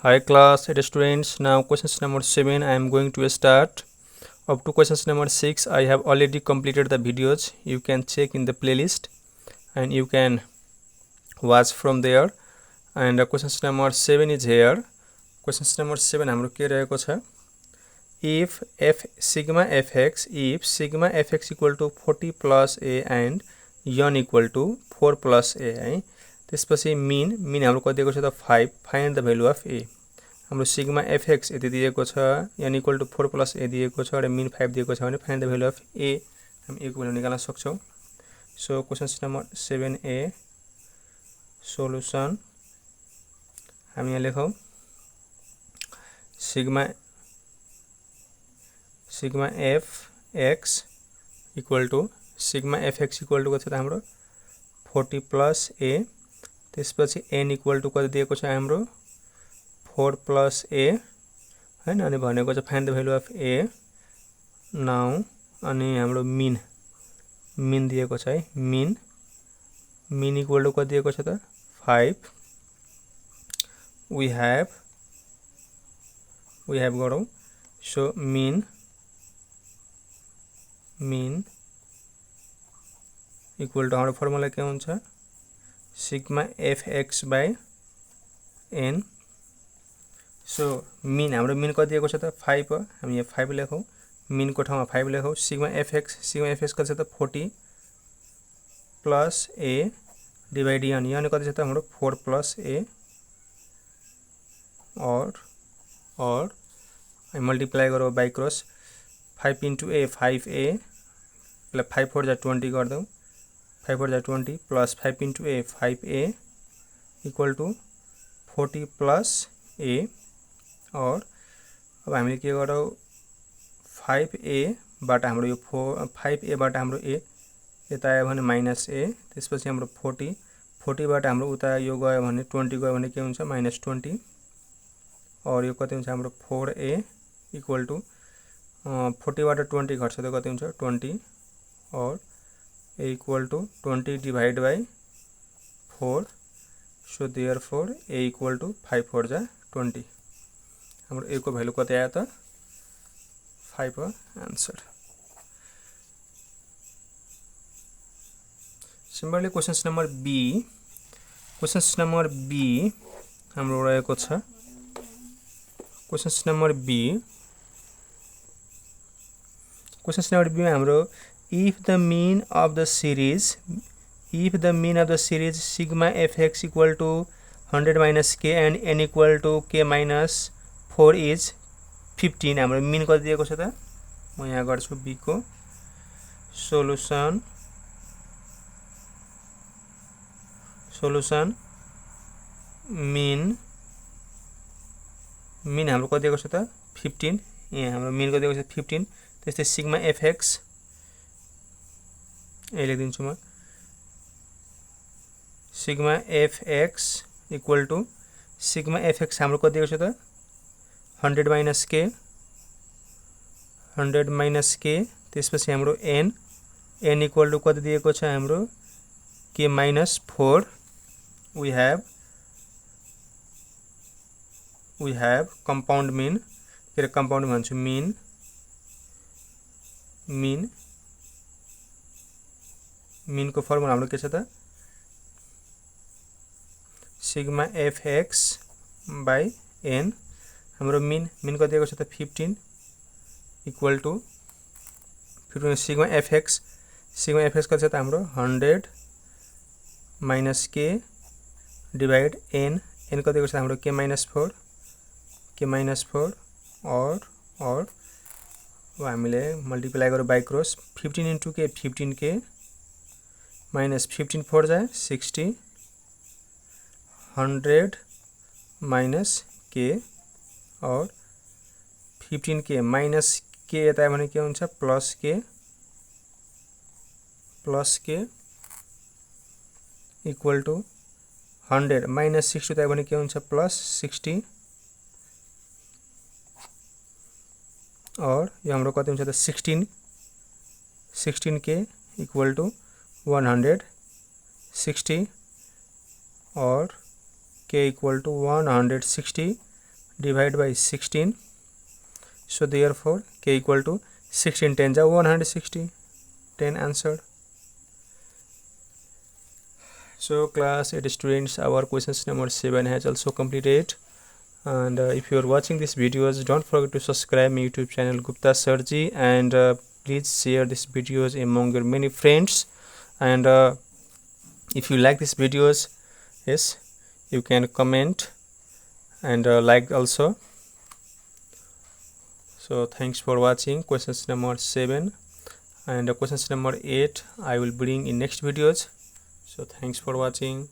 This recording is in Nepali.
Hi class, dear students. Now questions number 7 I am going to start. Up to questions number 6 I have already completed the videos. You can check in the playlist and you can watch from there. And questions number 7 is here. Questions number 7 हाम्रो के रहेको छ? If f sigma fx equal to 40 plus a and n equal to 4 plus a है. त्यसपछि mean हाम्रो कति दिएको छ त 5. Find the value of a. हाम्रो सिग्मा fx यति दिएको छ, n equal to 4 plus a दिएको छ र मिन 5 दिएको छ भने find the value of a हामी a को भ्यालु निकाल्न सक्छौं. So questions number 7a solution हामी यहाँ लेखौं सिग्मा fx इक्वल टु कति छ त हाम्रो 40 प्लस a. त्यसपछि n इक्वल टु कति दिएको छ हाम्रो 4 plus a हैन. अनि भनेको चाहिँ find the value of a now. अनि हाम्रो मिन दिएको छ है. मिन इक्वल टु कति दिएको छ त 5. वी हैव गरौँ. सो मिन इक्वल टु हाम्रो फर्मुला के हुन्छ sigma fx by n. So mean हाम्रो मिन कति दिएको छ त 5 हो. हामी यहाँ 5 लेखौं. मिन को ठाउँमा 5 लेखौं. सिग्मा fx कति छ त 40 प्लस a डिवाइड n कति छ त हाम्रो 4 प्लस a और मल्टिप्लाई गरौँ by cross 5 into a 5a plus 5 4 जा 20 गर्दौ. 5 4 जा 20 plus 5 into a 5a equal to 40 plus a. और अब हामीले के गरौँ 5a बाट हाम्रो यो 5a बाट हाम्रो a यता आयो भने माइनस a. त्यसपछि हाम्रो 40 बाट हाम्रो उता यो गयो भने 20 गयो भने के हुन्छ माइनस 20. और यो कति हुन्छ हाम्रो 4a इक्वल टु 40 बाट 20 घट्छ त कति हुन्छ 20. और a equal to 20 divide by 4. So therefore a equal to 5 4 जा 20. हाम्रो a को भ्यालु कति आयो त 5 हो answer. Similarly questions number b हाम्रो रहेको छ. क्वेशन्स नम्बर b मा हाम्रो if the mean of the series sigma fx equal to 100 minus k and n equal to k minus 4 is 15 हाम्रो मिन कति दिएको छ त म यहाँ गर्छु b को सोलुसन मिन हाम्रो कति दिएको छ त 15. यहाँ हाम्रो मिन कति दिएको छ 15. त्यस्तै सिग्मा fx लेखिदिन्छु म. Sigma fx equal to sigma fx हाम्रो कति दिएको छ त 100 माइनस k. त्यसपछि हाम्रो n इक्वल टु कति दिएको छ हाम्रो k minus 4. we have compound mean के compound भन्छु मिन को फर्मुला हाम्रो के छ त सिग्मा fx बाइ n. हाम्रो मिन कति दिएको छ त 15 इक्वल टु सिग्मा fx कति छ त हाम्रो 100 माइनस k डिवाइड n कति दिएको छ हाम्रो k minus 4 और हामीले मल्टिप्लाई गरौँ by cross 15 into k 15k minus 15 4 जा 60 100 माइनस k और 15k माइनस k यता आयो भने के हुन्छ plus k equal to 100 minus 60 आयो भने के हुन्छ प्लस 60. और यो हाम्रो कति हुन्छ त 16k इक्वल टु 160 और k equal to 160 divide by 16. So therefore k equal to 16 10 is 160. 10 answered. So class 8 students, our questions number 7 has also completed. And if you are watching these videos, don't forget to subscribe my YouTube channel Gupta Sirji, and please share these videos among your many friends. And if you like these videos, yes, you can comment and like also. So thanks for watching questions number 7, and questions number 8 I will bring in next videos. So thanks for watching.